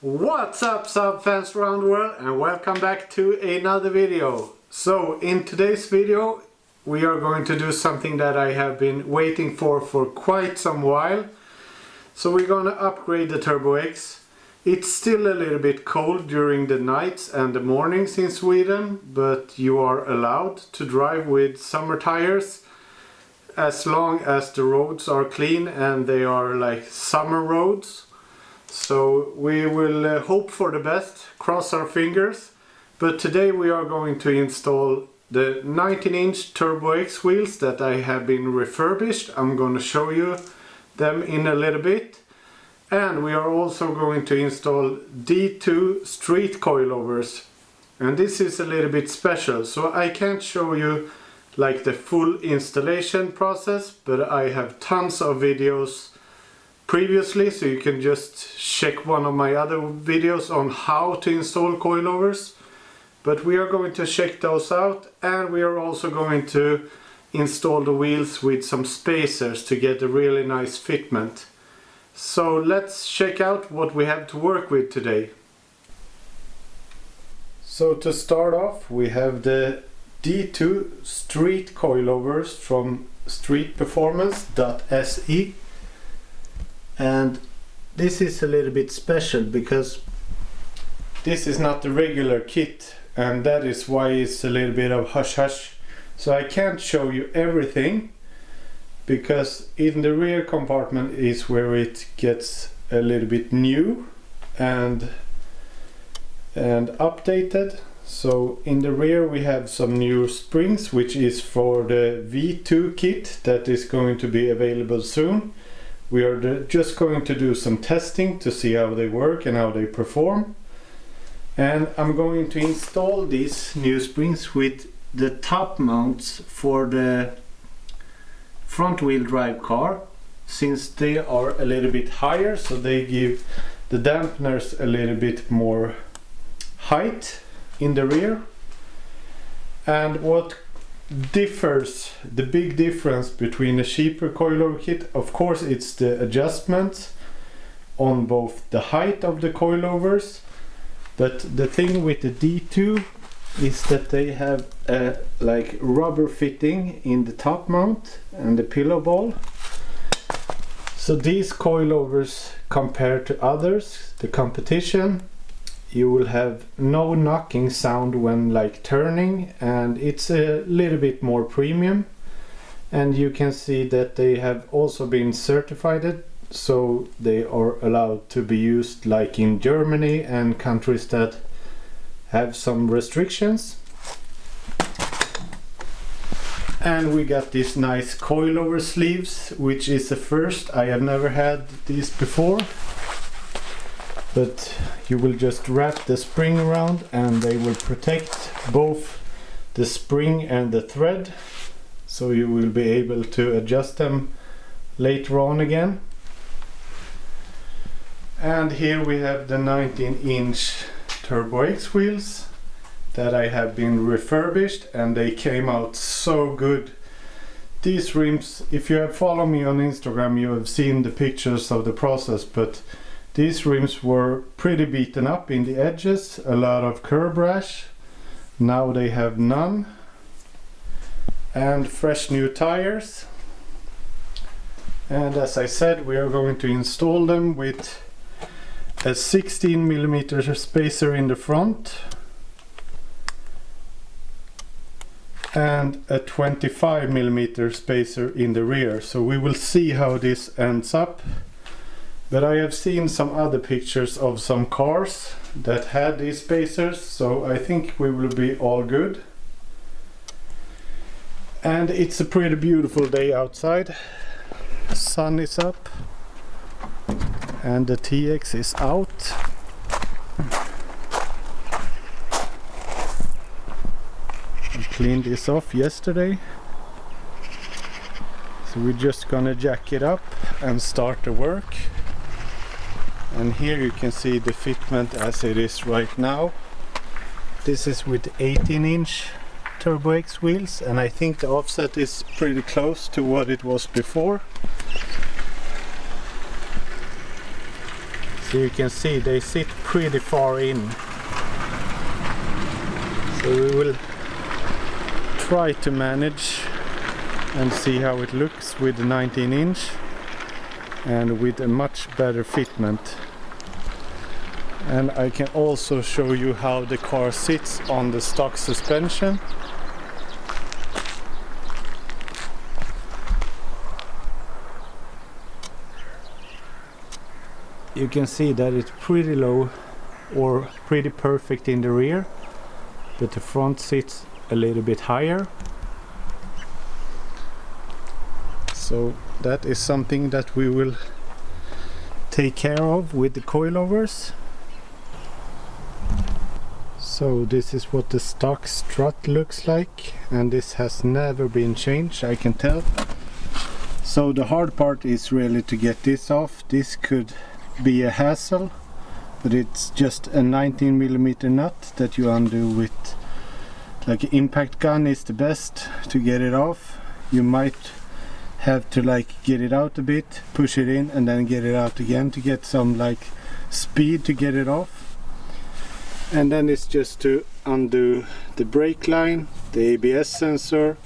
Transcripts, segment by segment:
What's up Saab fans around the world, and welcome back to another video. So in today's video we are going to do something that I have been waiting for quite some while. So we're gonna upgrade the Turbo X. It's still a little bit cold during the nights and the mornings in Sweden, but you are allowed to drive with summer tires as long as the roads are clean and they are like summer roads. So we will hope for the best, cross our fingers. But today we are going to install the 19-inch Turbo X wheels that I have been refurbished. I'm going to show you them in a little bit. And we are also going to install D2 Street Coilovers. And this is a little bit special, so I can't show you like the full installation process, but I have tons of videos previously, so you can just check one of my other videos on how to install coilovers. But we are going to check those out, and we are also going to install the wheels with some spacers to get a really nice fitment. So let's check out what we have to work with today. So to start off, we have the D2 Street Coilovers from streetperformance.se. And this is a little bit special because this is not the regular kit, and that is why it's a little bit of hush hush. So I can't show you everything, because in the rear compartment is where it gets a little bit new and updated. So in the rear we have some new springs, which is for the V2 kit that is going to be available soon. We are just going to do some testing to see how they work and how they perform. And I'm going to install these new springs with the top mounts for the front wheel drive car, since they are a little bit higher, so they give the dampeners a little bit more height in the rear. And what differs, the big difference between a cheaper coilover kit, of course it's the adjustments on both the height of the coilovers, but the thing with the D2 is that they have a like rubber fitting in the top mount and the pillow ball. So these coilovers, compared to others, the competition, you will have no knocking sound when like turning, and it's a little bit more premium. And you can see that they have also been certified, so they are allowed to be used like in Germany and countries that have some restrictions. And we got these nice coilover sleeves, which is the first. I have never had these before. But you will just wrap the spring around and they will protect both the spring and the thread, so you will be able to adjust them later on again. And here we have the 19-inch Turbo X wheels that I have been refurbished, and they came out so good. These rims, if you have followed me on Instagram, you have seen the pictures of the process, but these rims were pretty beaten up in the edges, a lot of curb rash. Now they have none. And fresh new tires. And as I said, we are going to install them with a 16mm spacer in the front and a 25mm spacer in the rear. So we will see how this ends up. But I have seen some other pictures of some cars that had these spacers, so I think we will be all good. And it's a pretty beautiful day outside. The sun is up and the TX is out. I cleaned this off yesterday. So we're just gonna jack it up and start the work. And here you can see the fitment as it is right now. This is with 18-inch Turbo X wheels, and I think the offset is pretty close to what it was before. So you can see they sit pretty far in. So we will try to manage and see how it looks with the 19-inch and with a much better fitment. And I can also show you how the car sits on the stock suspension. You can see that it's pretty low or pretty perfect in the rear, but the front sits a little bit higher. So that is something that we will take care of with the coilovers. So this is what the stock strut looks like, and this has never been changed, I can tell. So the hard part is really to get this off. This could be a hassle, but it's just a 19mm nut that you undo with like an impact gun is the best to get it off. You might have to like get it out a bit, push it in and then get it out again to get some like speed to get it off. And then it's just to undo the brake line, the ABS sensor,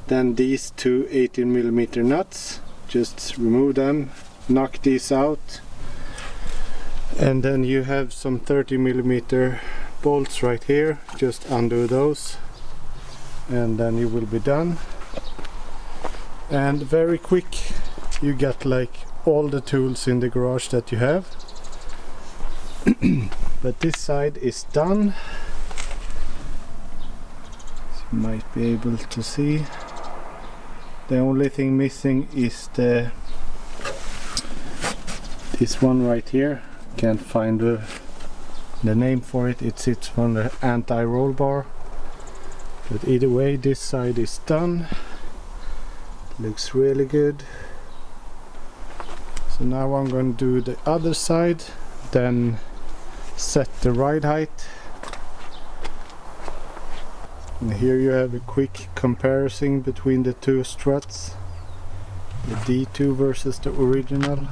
then these two 18mm nuts, just remove them, knock these out, and then you have some 30mm bolts right here, just undo those and then you will be done. And very quick, you get like all the tools in the garage that you have. But this side is done, as you might be able to see. The only thing missing is this one right here. Can't find the name for it. It sits on the anti-roll bar, but either way this side is done. Looks really good. So now I'm going to do the other side, then set the ride height. And here you have a quick comparison between the two struts, the D2 versus the original.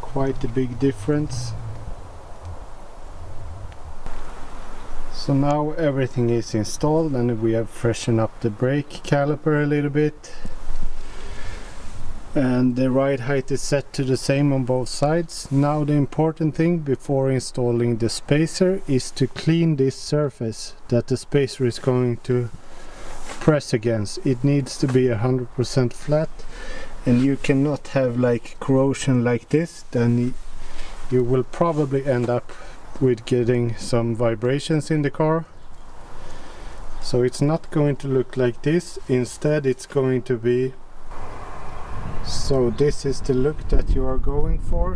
Quite a big difference. So now everything is installed and we have freshened up the brake caliper a little bit. And the ride height is set to the same on both sides. Now the important thing before installing the spacer is to clean this surface that the spacer is going to press against. It needs to be 100% flat, and you cannot have like corrosion like this, then you will probably end up with getting some vibrations in the car. So it's not going to look like this, instead it's going to be, so this is the look that you are going for.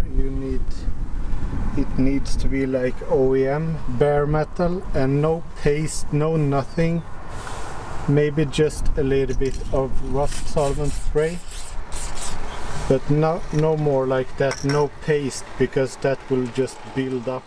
It needs to be like OEM, bare metal, and no paste, no nothing, maybe just a little bit of rust solvent spray, but no more like that, no paste, because that will just build up.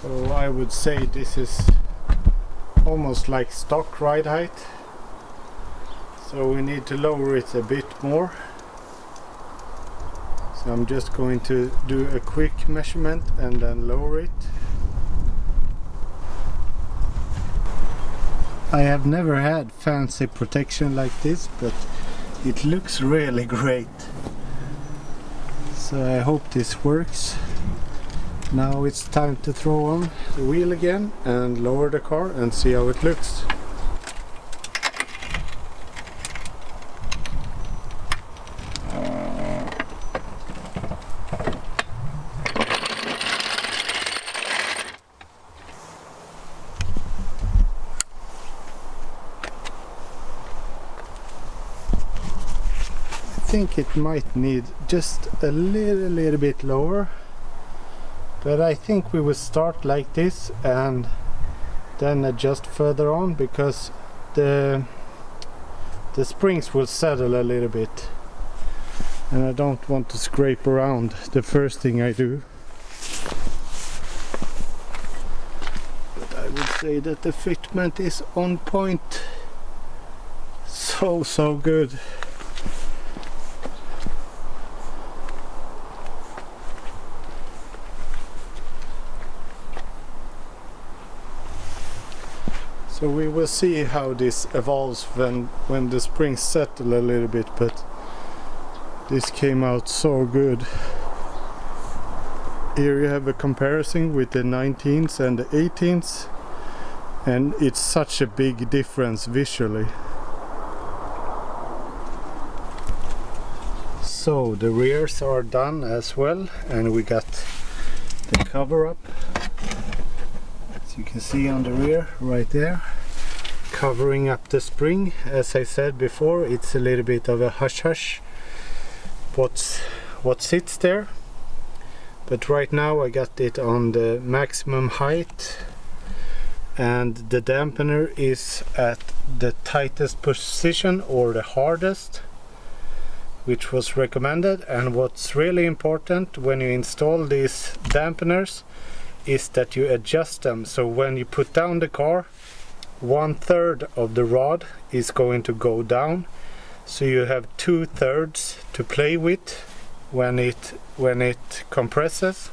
So I would say this is almost like stock ride height. So we need to lower it a bit more. So I'm just going to do a quick measurement and then lower it. I have never had fancy protection like this, but it looks really great. So I hope this works. Now it's time to throw on the wheel again and lower the car and see how it looks. I think it might need just a little bit lower. But I think we will start like this and then adjust further on, because the springs will settle a little bit. and I don't want to scrape around the first thing I do. But I would say that the fitment is on point. So good. So we will see how this evolves when the springs settle a little bit, but this came out so good. Here you have a comparison with the 19s and the 18s, and it's such a big difference visually. So the rears are done as well, and we got the cover up. You can see on the rear right there, covering up the spring. As I said before, it's a little bit of a hush-hush what sits there, but right now I got it on the maximum height, and the dampener is at the tightest position, or the hardest, which was recommended. And what's really important when you install these dampeners is that you adjust them, so when you put down the car, 1/3 of the rod is going to go down, so you have 2/3 to play with when it compresses.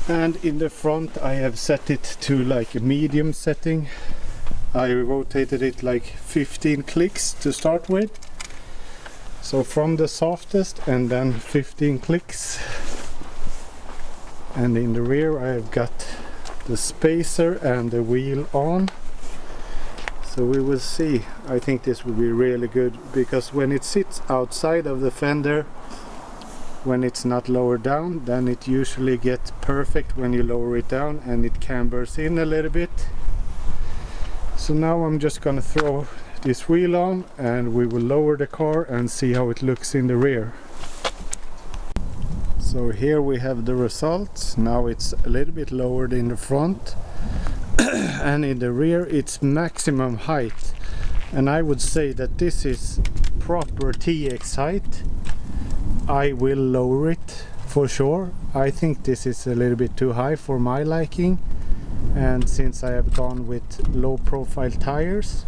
And in the front I have set it to like a medium setting. I rotated it like 15 clicks to start with, so from the softest and then 15 clicks. And in the rear I have got the spacer and the wheel on, so we will see. I think this will be really good, because when it sits outside of the fender, when it's not lowered down, then it usually gets perfect when you lower it down, and it cambers in a little bit. So now I'm just gonna throw this wheel on, and we will lower the car and see how it looks in the rear. So here we have the results. Now it's a little bit lowered in the front and in the rear it's maximum height, and I would say that this is proper TX height. I will lower it for sure. I think this is a little bit too high for my liking, and since I have gone with low profile tires,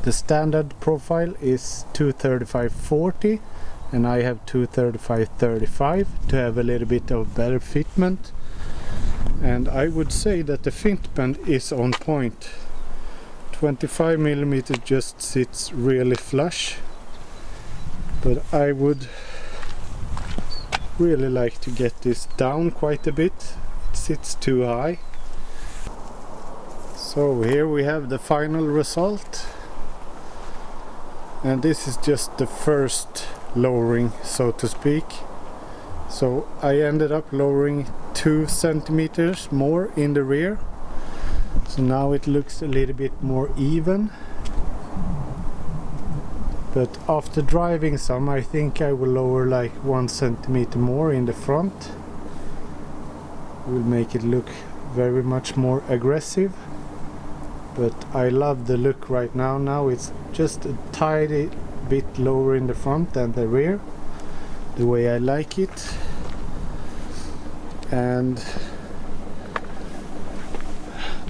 the standard profile is 235/40, and I have 235/35 to have a little bit of better fitment. And I would say that the fitment is on point. 25mm just sits really flush, but I would really like to get this down quite a bit. It sits too high. So here we have the final result, and this is just the first lowering, so to speak. So I ended up lowering 2 centimeters more in the rear, so now it looks a little bit more even. But after driving some, I think I will lower like 1 centimeter more in the front. Will make it look very much more aggressive, but I love the look right now. Now it's just a tiny bit lower in the front than the rear, the way I like it. And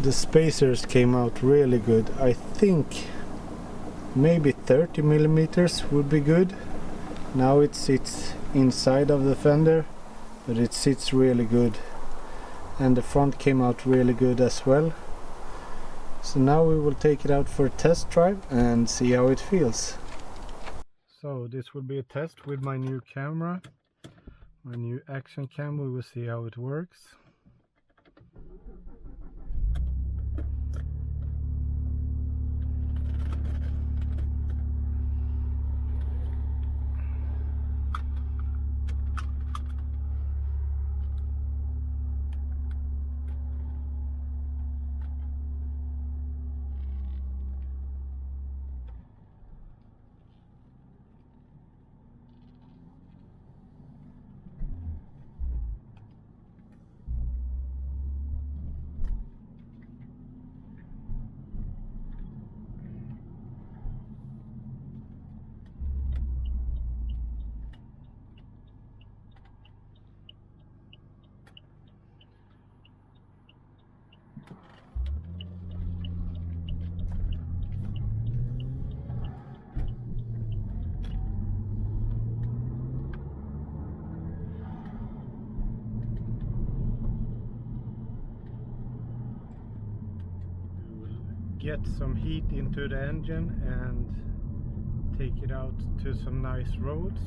the spacers came out really good. I think maybe 30mm would be good. Now it sits inside of the fender, but it sits really good, and the front came out really good as well. So now we will take it out for a test drive and see how it feels. So this will be a test with my new camera, my new action cam. We will see how it works. get some heat into the engine and take it out to some nice roads.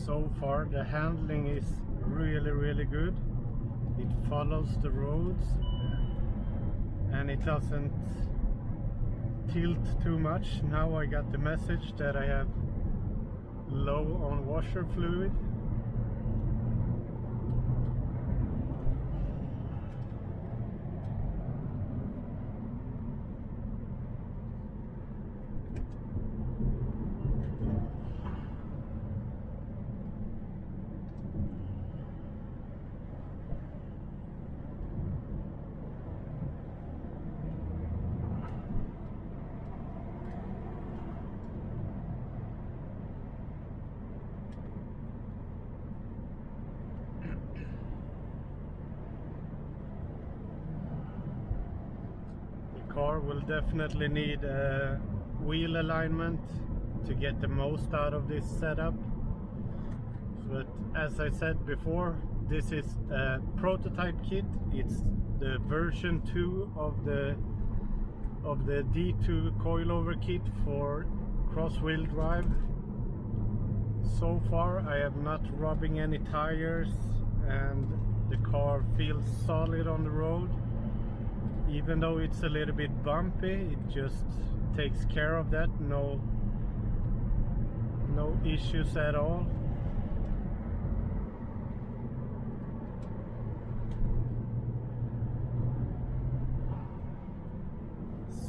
So far the handling is really good. It follows the roads and it doesn't tilt too much. Now I got the message that I have low on washer fluid. Car will definitely need a wheel alignment to get the most out of this setup. But as I said before, this is a prototype kit. It's the version 2 of the D2 coilover kit for cross-wheel drive. So far I am not rubbing any tires and the car feels solid on the road. Even though it's a little bit bumpy, it just takes care of that. No issues at all.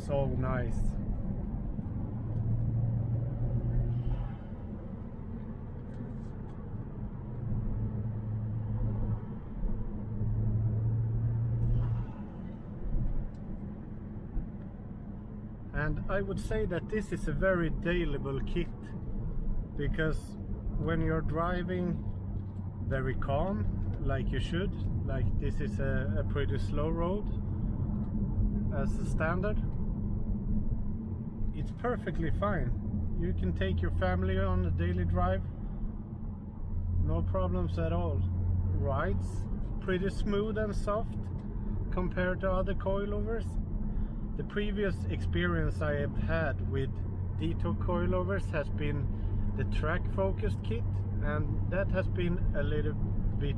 So nice. And I would say that this is a very dailyable kit, because when you're driving very calm, like you should, like this is a pretty slow road as a standard, it's perfectly fine. You can take your family on a daily drive, no problems at all. Rides pretty smooth and soft compared to other coilovers. The previous experience I have had with D2 coilovers has been the track focused kit, and that has been a little bit,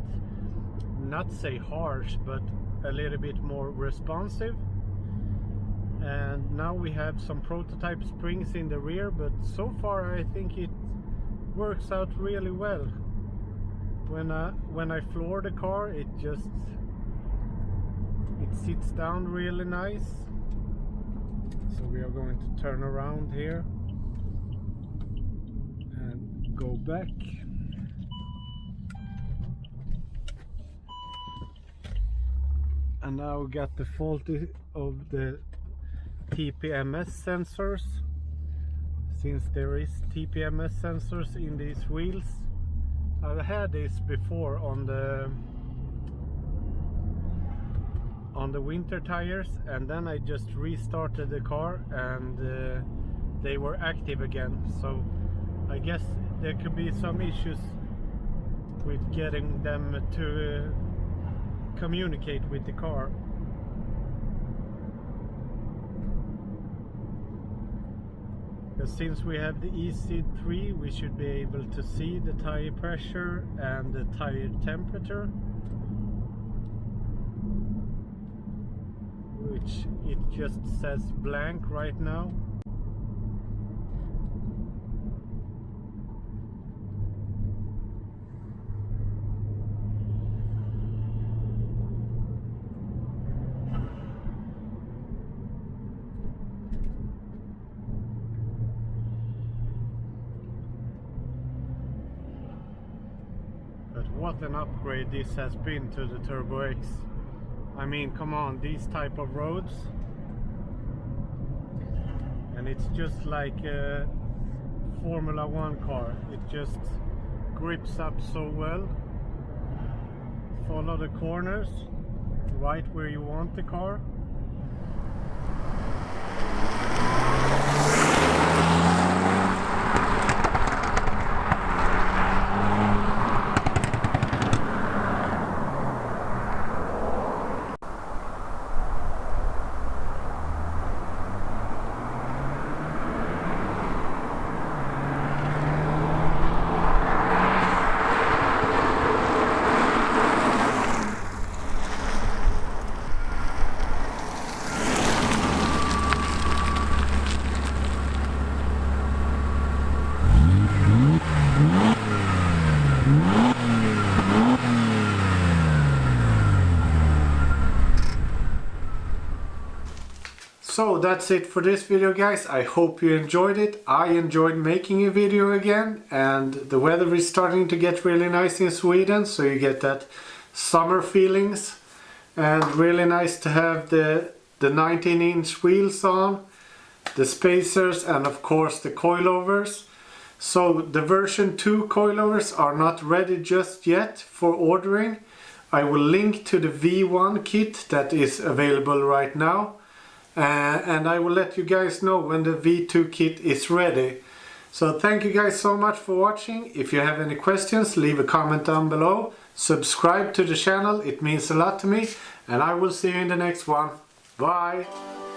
not say harsh, but a little bit more responsive. And now we have some prototype springs in the rear, but so far I think it works out really well. When I floor the car, it sits down really nice. So we are going to turn around here and go back. And now we got the fault of the TPMS sensors. Since there is TPMS sensors in these wheels, I've had this before on the winter tires, and then I just restarted the car and they were active again. So I guess there could be some issues with getting them to communicate with the car. Because since we have the EC3, we should be able to see the tire pressure and the tire temperature. which it just says blank right now. But what an upgrade this has been to the Turbo X. I mean, come on, these type of roads, and it's just like a Formula 1 car. It just grips up so well. Follow the corners right where you want the car. So that's it for this video, guys. I hope you enjoyed it. I enjoyed making a video again, and the weather is starting to get really nice in Sweden, so you get that summer feelings, and really nice to have the 19-inch wheels on, the spacers, and of course the coilovers. So the version 2 coilovers are not ready just yet for ordering. I will link to the V1 kit that is available right now. And I will let you guys know when the V2 kit is ready. So thank you guys so much for watching. If you have any questions, leave a comment down below. Subscribe to the channel, it means a lot to me. And I will see you in the next one. Bye!